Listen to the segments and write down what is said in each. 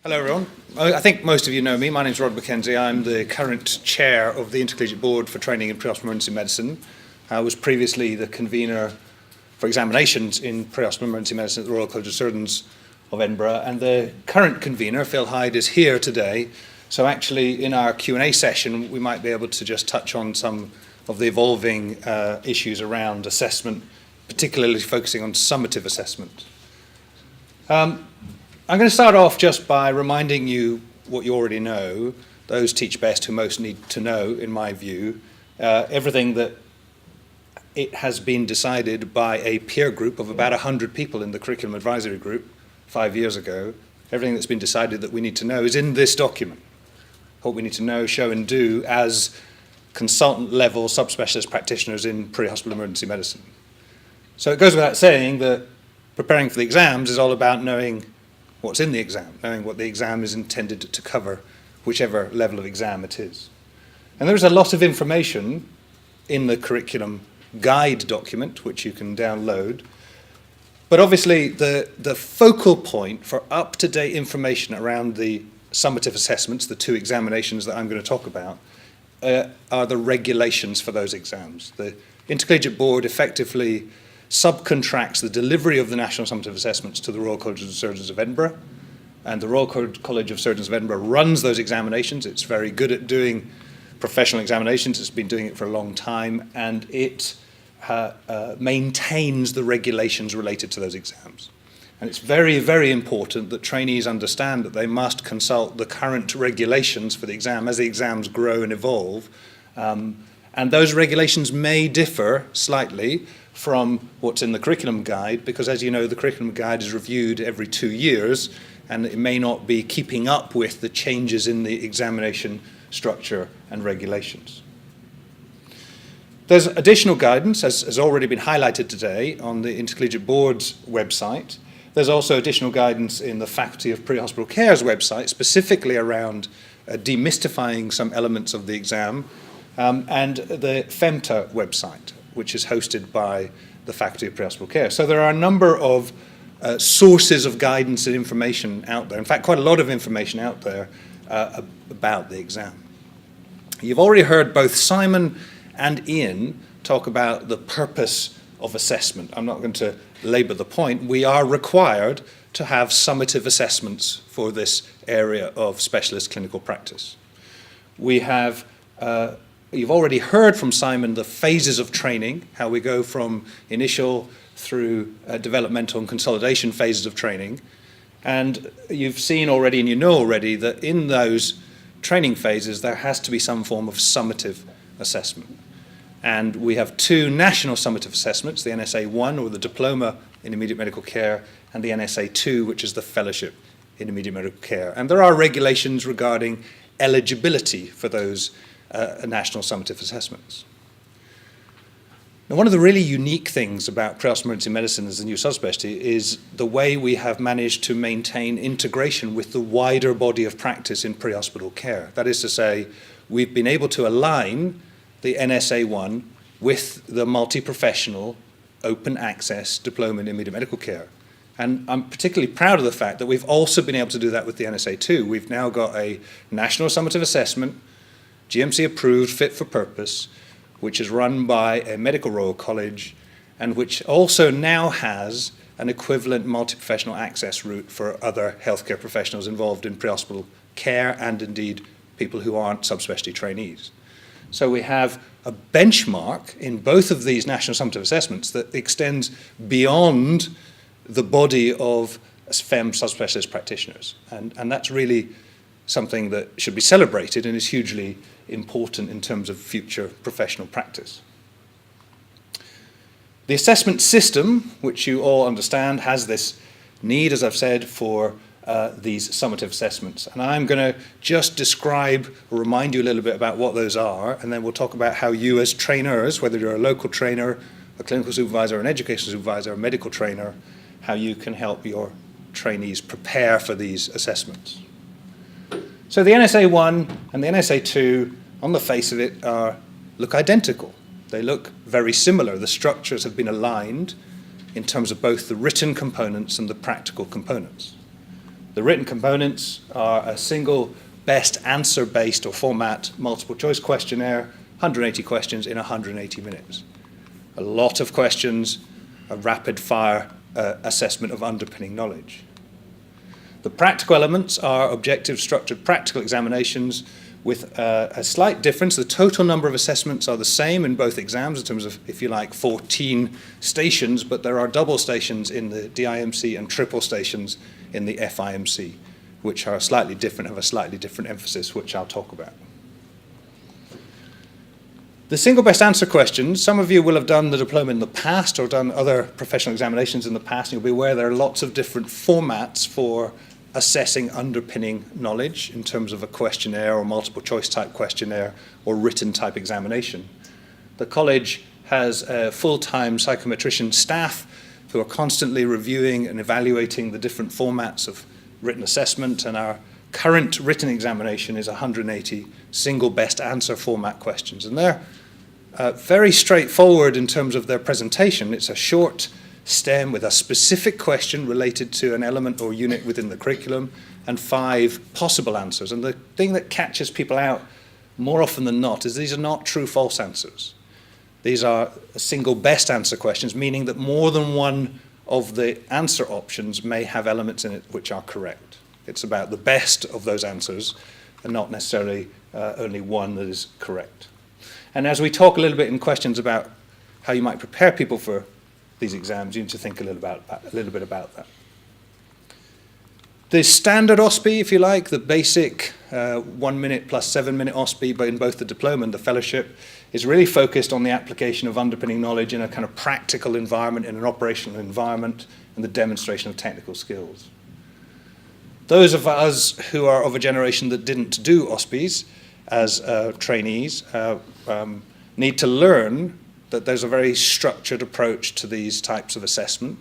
Hello everyone. I think most of you know me. My name is Mackenzie. I'm the current chair of the Intercollegiate Board for Training in Pre-Hospital Emergency Medicine. I was previously the convener for examinations in pre-hospital emergency medicine at the Royal College of Surgeons of Edinburgh, and the current convener, Phil Hyde, is here today. So actually in our Q&A session we might be able to just touch on some of the evolving issues around assessment, particularly focusing on summative assessment. I'm going to start off just by reminding you what you already know. Those teach best who most need to know, in my view. Everything that it has been decided by a peer group of about 100 people in the curriculum advisory group 5 years ago. Everything that's been decided that we need to know is in this document. What we need to know, show and do as consultant level subspecialist practitioners in pre-hospital emergency medicine. So it goes without saying that preparing for the exams is all about knowing what's in the exam, knowing what the exam is intended to cover, whichever level of exam it is. And there's a lot of information in the curriculum guide document, which you can download. But obviously the focal point for up-to-date information around the summative assessments, the two examinations that I'm going to talk about, are the regulations for those exams. The Intercollegiate Board effectively subcontracts the delivery of the National Summative Assessments to the Royal College of Surgeons of Edinburgh, and the Royal College of Surgeons of Edinburgh runs those examinations. It's very good at doing professional examinations. It's been doing it for a long time, and it maintains the regulations related to those exams. And it's very, very important that trainees understand that they must consult the current regulations for the exam as the exams grow and evolve. And those regulations may differ slightly from what's in the curriculum guide, because as you know, the curriculum guide is reviewed every 2 years, and it may not be keeping up with the changes in the examination structure and regulations. There's additional guidance, as has already been highlighted today, on the Intercollegiate Board's website. There's also additional guidance in the Faculty of Pre-Hospital Care's website, specifically around demystifying some elements of the exam, and the PHEM website, which is hosted by the Faculty of Pre-Hospital Care. So there are a number of sources of guidance and information out there. In fact, quite a lot of information out there about the exam. You've already heard both Simon and Ian talk about the purpose of assessment. I'm not going to labour the point. We are required to have summative assessments for this area of specialist clinical practice. We have you've already heard from Simon the phases of training, how we go from initial through developmental and consolidation phases of training. And you've seen already and you know already that in those training phases there has to be some form of summative assessment. And we have two national summative assessments, the NSA-1 or the Diploma in Immediate Medical Care, and the NSA-2, which is the Fellowship in Immediate Medical Care. And there are regulations regarding eligibility for those national summative assessments. Now, one of the really unique things about pre-hospital emergency medicine as a new subspecialty is the way we have managed to maintain integration with the wider body of practice in pre-hospital care. That is to say, we've been able to align the NSA-1 with the multi-professional open access diploma in immediate medical care. And I'm particularly proud of the fact that we've also been able to do that with the NSA-2. We've now got a national summative assessment, GMC approved, fit for purpose, which is run by a medical Royal College, and which also now has an equivalent multi-professional access route for other healthcare professionals involved in pre-hospital care and indeed people who aren't subspecialty trainees. So we have a benchmark in both of these national summative assessments that extends beyond the body of PHEM subspecialist practitioners. And that's really something that should be celebrated and is hugely important in terms of future professional practice. The assessment system, which you all understand, has this need, as I've said, for these summative assessments. And I'm going to just describe or remind you a little bit about what those are, and then we'll talk about how you as trainers, whether you're a local trainer, a clinical supervisor, an education supervisor, a medical trainer, how you can help your trainees prepare for these assessments. So the NSA-1 and the NSA-2, on the face of it, look identical. They look very similar. The structures have been aligned in terms of both the written components and the practical components. The written components are a single best answer-based or format multiple choice questionnaire, 180 questions in 180 minutes. A lot of questions, a rapid fire assessment of underpinning knowledge. The practical elements are objective structured practical examinations with a slight difference. The total number of assessments are the same in both exams in terms of, if you like, 14 stations, but there are double stations in the DIMC and triple stations in the FIMC, which are slightly different, have a slightly different emphasis, which I'll talk about. The single best answer questions, some of you will have done the diploma in the past or done other professional examinations in the past, and you'll be aware there are lots of different formats for assessing underpinning knowledge in terms of a questionnaire or multiple choice type questionnaire or written type examination. The college has a full-time psychometrician staff who are constantly reviewing and evaluating the different formats of written assessment, and our current written examination is 180 single best answer format questions. And they're very straightforward in terms of their presentation. It's a short STEM with a specific question related to an element or unit within the curriculum and 5 possible answers. And the thing that catches people out more often than not is these are not true-false answers. These are single best answer questions, meaning that more than one of the answer options may have elements in it which are correct. It's about the best of those answers and not necessarily only one that is correct. And as we talk a little bit in questions about how you might prepare people for these exams, you need to think a little bit about that. The standard OSPE, if you like, the basic 1 minute plus 7 minute OSPE, but in both the diploma and the fellowship, is really focused on the application of underpinning knowledge in a kind of practical environment, in an operational environment, and the demonstration of technical skills. Those of us who are of a generation that didn't do OSPEs as trainees need to learn that there's a very structured approach to these types of assessment.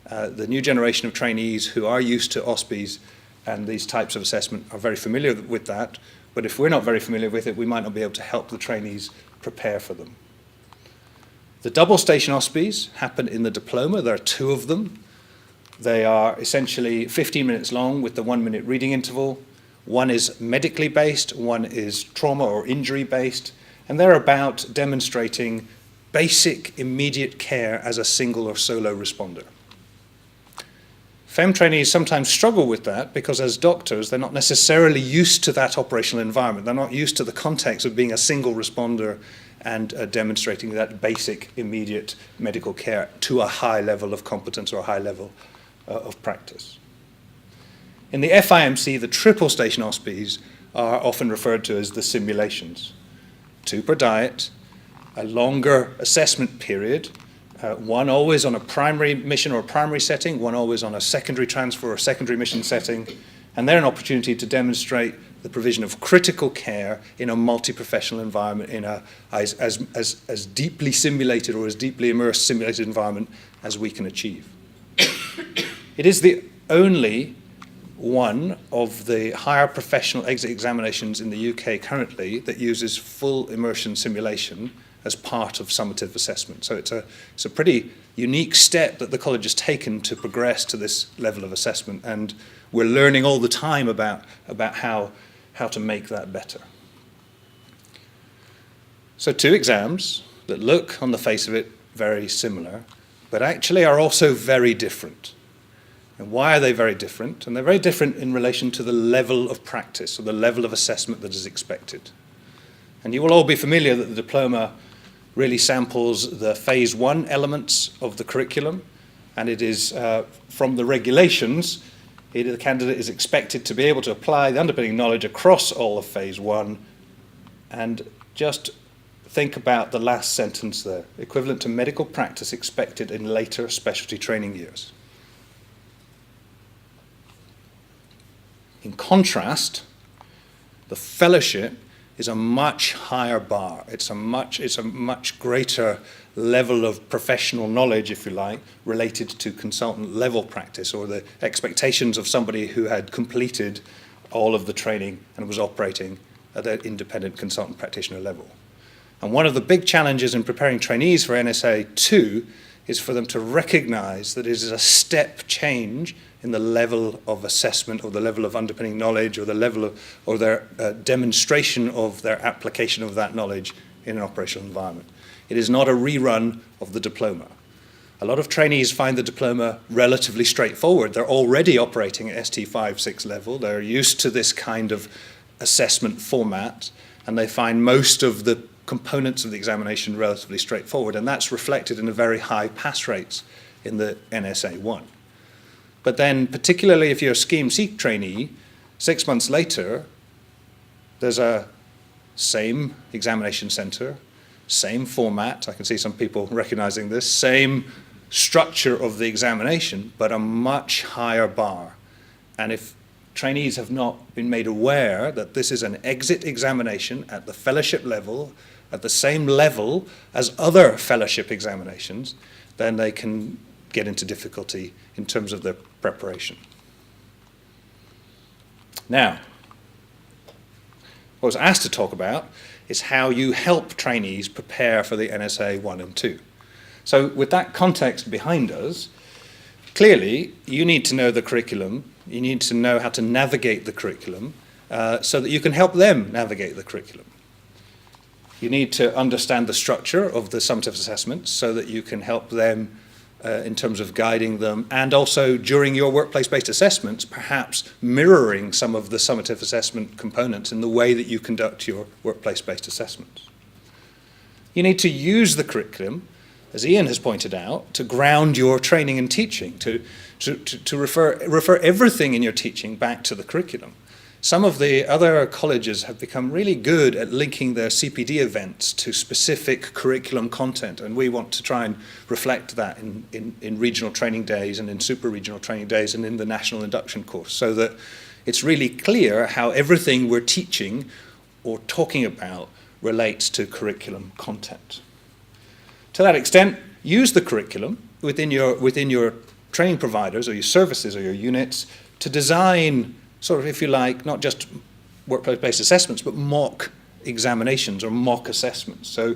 The new generation of trainees who are used to OSPEs and these types of assessment are very familiar with that, but if we're not very familiar with it, we might not be able to help the trainees prepare for them. The double station OSPEs happen in the diploma. There are 2 of them. They are essentially 15 minutes long with the 1 minute reading interval. One is medically based, one is trauma or injury based, and they're about demonstrating basic immediate care as a single or solo responder. PHEM trainees sometimes struggle with that because as doctors, they're not necessarily used to that operational environment. They're not used to the context of being a single responder and demonstrating that basic immediate medical care to a high level of competence or a high level of practice. In the FIMC, the triple station OSPEs are often referred to as the simulations. 2 per diet, a longer assessment period, one always on a primary mission or a primary setting, one always on a secondary transfer or secondary mission setting, and they're an opportunity to demonstrate the provision of critical care in a multi-professional environment, in a as deeply simulated or as deeply immersed simulated environment as we can achieve. It is the only one of the higher professional exit examinations in the UK currently that uses full immersion simulation as part of summative assessment. So it's a pretty unique step that the college has taken to progress to this level of assessment, and we're learning all the time about how to make that better. So 2 exams that look on the face of it very similar, but actually are also very different. And why are they very different? And they're very different in relation to the level of practice or the level of assessment that is expected. And you will all be familiar that the diploma really samples the phase 1 elements of the curriculum, and it is from the regulations, the candidate is expected to be able to apply the underpinning knowledge across all of phase 1, and just think about the last sentence there, equivalent to medical practice expected in later specialty training years. In contrast, the fellowship is a much higher bar. It's a much greater level of professional knowledge, if you like, related to consultant level practice or the expectations of somebody who had completed all of the training and was operating at an independent consultant practitioner level. And one of the big challenges in preparing trainees for NSA 2 is for them to recognize that it is a step change in the level of assessment or the level of underpinning knowledge or the level of, or their demonstration of their application of that knowledge in an operational environment. It is not a rerun of the diploma. A lot of trainees find the diploma relatively straightforward. They're already operating at ST5, 6 level. They're used to this kind of assessment format, and they find most of the components of the examination relatively straightforward, and that's reflected in the very high pass rates in the NSA 1. But then, particularly if you're a Scheme C trainee, 6 months later, there's a same examination center, same format, I can see some people recognizing this, same structure of the examination, but a much higher bar. And if trainees have not been made aware that this is an exit examination at the fellowship level, at the same level as other fellowship examinations, then they can get into difficulty in terms of their preparation. Now, what I was asked to talk about is how you help trainees prepare for the NSA 1 and 2. So with that context behind us, clearly you need to know the curriculum, you need to know how to navigate the curriculum so that you can help them navigate the curriculum. You need to understand the structure of the summative assessments so that you can help them in terms of guiding them, and also during your workplace-based assessments, perhaps mirroring some of the summative assessment components in the way that you conduct your workplace-based assessments. You need to use the curriculum, as Ian has pointed out, to ground your training and teaching, to refer everything in your teaching back to the curriculum. Some of the other colleges have become really good at linking their CPD events to specific curriculum content, and we want to try and reflect that in regional training days and in super regional training days and in the national induction course, so that it's really clear how everything we're teaching or talking about relates to curriculum content. To that extent, use the curriculum within your training providers or your services or your units to design sort of, if you like, not just workplace-based assessments, but mock examinations or mock assessments. So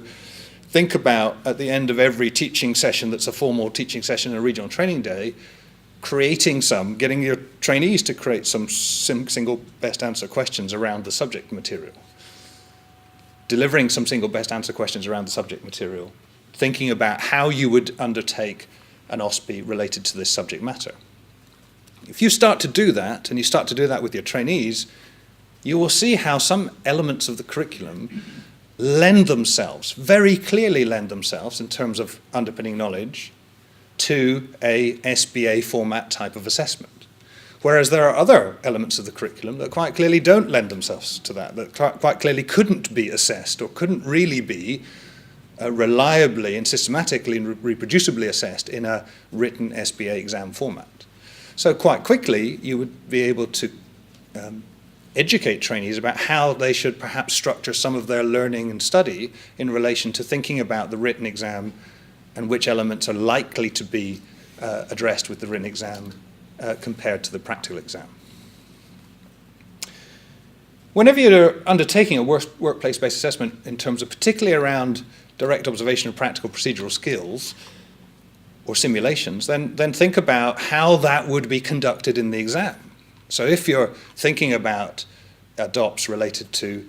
think about, at the end of every teaching session that's a formal teaching session in a regional training day, getting your trainees to create some single best answer questions around the subject material. Delivering some single best answer questions around the subject material. Thinking about how you would undertake an OSPE related to this subject matter. If you start to do that, and you start to do that with your trainees, you will see how some elements of the curriculum very clearly lend themselves in terms of underpinning knowledge to a SBA format type of assessment. Whereas there are other elements of the curriculum that quite clearly don't lend themselves to that quite clearly couldn't be assessed or couldn't really be reliably and systematically and reproducibly assessed in a written SBA exam format. So quite quickly, you would be able to educate trainees about how they should perhaps structure some of their learning and study in relation to thinking about the written exam and which elements are likely to be addressed with the written exam compared to the practical exam. Whenever you're undertaking a workplace-based assessment in terms of particularly around direct observation of practical procedural skills, or simulations, then think about how that would be conducted in the exam. So if you're thinking about DOPS related to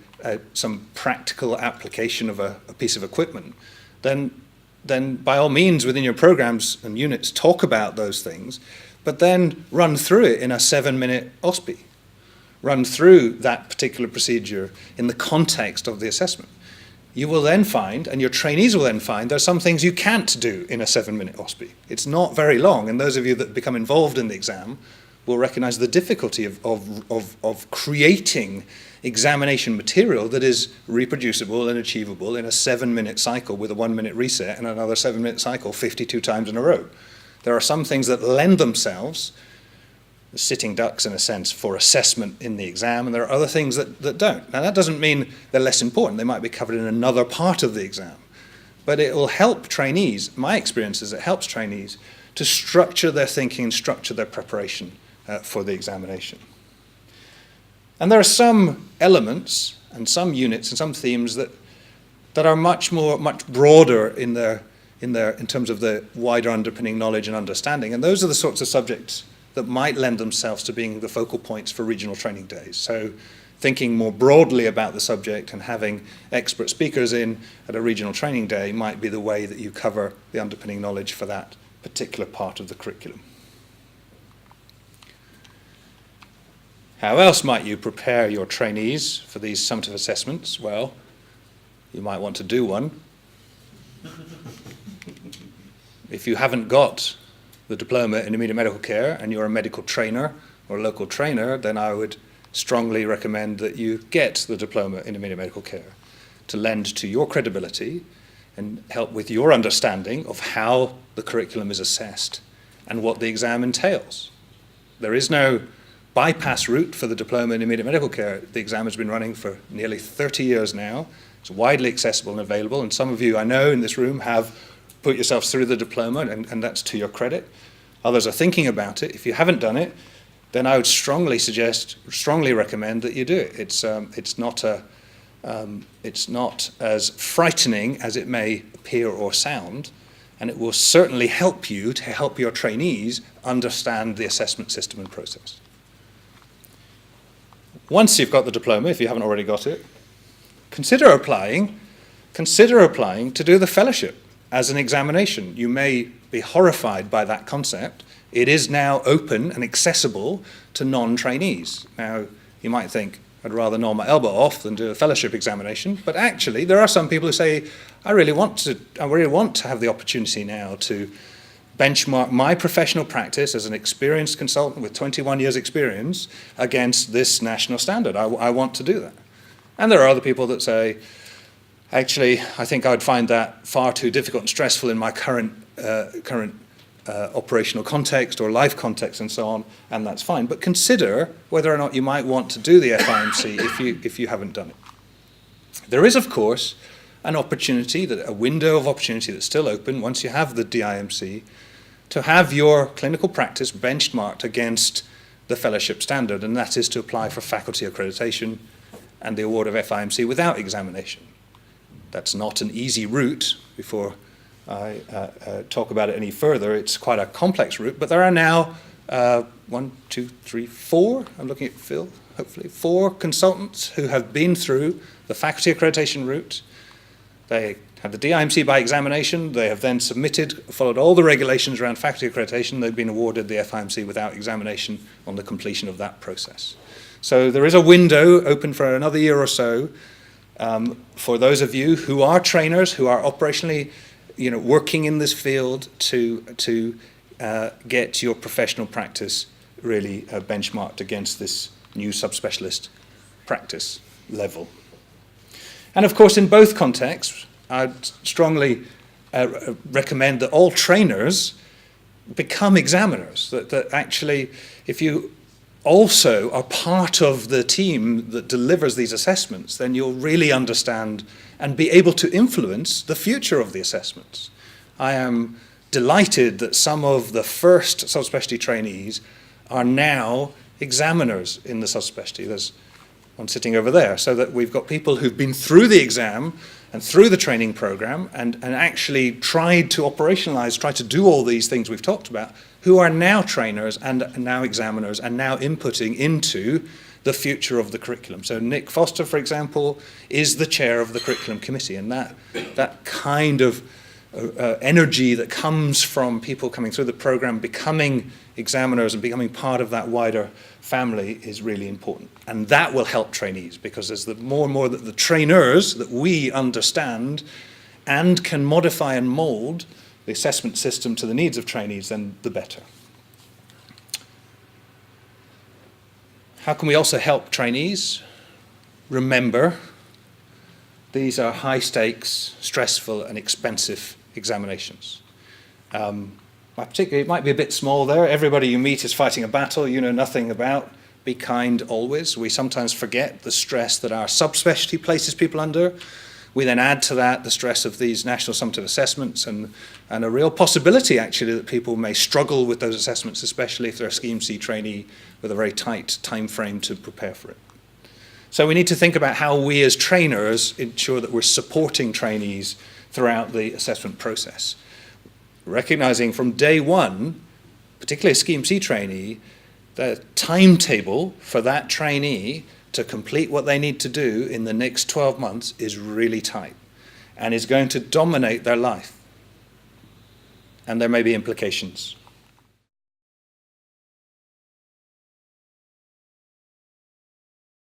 some practical application of a piece of equipment, then by all means within your programs and units talk about those things, but then run through it in a 7-minute OSPE. Run through that particular procedure in the context of the assessment. You will then find, and your trainees will then find, there are some things you can't do in a 7-minute OSPE. It's not very long, and those of you that become involved in the exam will recognize the difficulty of creating examination material that is reproducible and achievable in a 7-minute cycle with a 1-minute reset and another 7-minute cycle 52 times in a row. There are some things that lend themselves, the sitting ducks in a sense, for assessment in the exam, and there are other things that don't. Now that doesn't mean they're less important. They might be covered in another part of the exam. But it will help trainees, my experience is it helps trainees to structure their thinking and structure their preparation for the examination. And there are some elements and some units and some themes that are much broader in their in terms of the wider underpinning knowledge and understanding. And those are the sorts of subjects that might lend themselves to being the focal points for regional training days. So thinking more broadly about the subject and having expert speakers in at a regional training day might be the way that you cover the underpinning knowledge for that particular part of the curriculum. How else might you prepare your trainees for these summative assessments? Well, you might want to do one. If you haven't got the diploma in immediate medical care and you're a medical trainer or a local trainer, then I would strongly recommend that you get the diploma in immediate medical care to lend to your credibility and help with your understanding of how the curriculum is assessed and what the exam entails. There is no bypass route for the diploma in immediate medical care. The exam has been running for nearly 30 years now. It's widely accessible and available, and some of you I know in this room have put yourselves through the diploma, and that's to your credit. Others are thinking about it. If you haven't done it, then I would strongly recommend that you do it. It's not as frightening as it may appear or sound, and it will certainly help you to help your trainees understand the assessment system and process. Once you've got the diploma, if you haven't already got it, consider applying to do the fellowship as an examination. You may be horrified by that concept. It is now open and accessible to non-trainees. Now, you might think, I'd rather gnaw my elbow off than do a fellowship examination, but actually there are some people who say, I really want to have the opportunity now to benchmark my professional practice as an experienced consultant with 21 years experience against this national standard. I want to do that. And there are other people that say, actually, I think I would find that far too difficult and stressful in my current operational context or life context and so on, and that's fine. But consider whether or not you might want to do the FIMC if you haven't done it. There is, of course, a window of opportunity that's still open once you have the DIMC to have your clinical practice benchmarked against the fellowship standard, and that is to apply for faculty accreditation and the award of FIMC without examination. That's not an easy route. Before I talk about it any further, it's quite a complex route, but there are now 1, 2, 3, 4, I'm looking at Phil, hopefully, 4 consultants who have been through the faculty accreditation route. They have the DIMC by examination, they have then followed all the regulations around faculty accreditation, they've been awarded the FIMC without examination on the completion of that process. So there is a window open for another year or so for those of you who are trainers, who are operationally working in this field to get your professional practice really benchmarked against this new subspecialist practice level. And of course, in both contexts, I'd strongly recommend that all trainers become examiners, that actually, if you also are part of the team that delivers these assessments, then you'll really understand and be able to influence the future of the assessments. I am delighted that some of the first subspecialty trainees are now examiners in the subspecialty. There's one sitting over there, so that we've got people who've been through the exam and through the training program and actually tried to operationalize, try to do all these things we've talked about, who are now trainers and now examiners and now inputting into the future of the curriculum. So Nick Foster, for example, is the chair of the curriculum committee, and that kind of energy that comes from people coming through the program, becoming examiners and becoming part of that wider family is really important. And that will help trainees, because as the more and more that the trainers that we understand and can modify and mold the assessment system to the needs of trainees, then the better. How can we also help trainees? Remember, these are high stakes, stressful and expensive examinations. Particularly, it might be a bit small there. Everybody you meet is fighting a battle you know nothing about. Be kind always. We sometimes forget the stress that our subspecialty places people under. We then add to that the stress of these national summative assessments and a real possibility actually that people may struggle with those assessments, especially if they're a Scheme C trainee with a very tight time frame to prepare for it. So we need to think about how we as trainers ensure that we're supporting trainees throughout the assessment process. recognising from day one, particularly a Scheme C trainee, the timetable for that trainee to complete what they need to do in the next 12 months is really tight and is going to dominate their life. And there may be implications.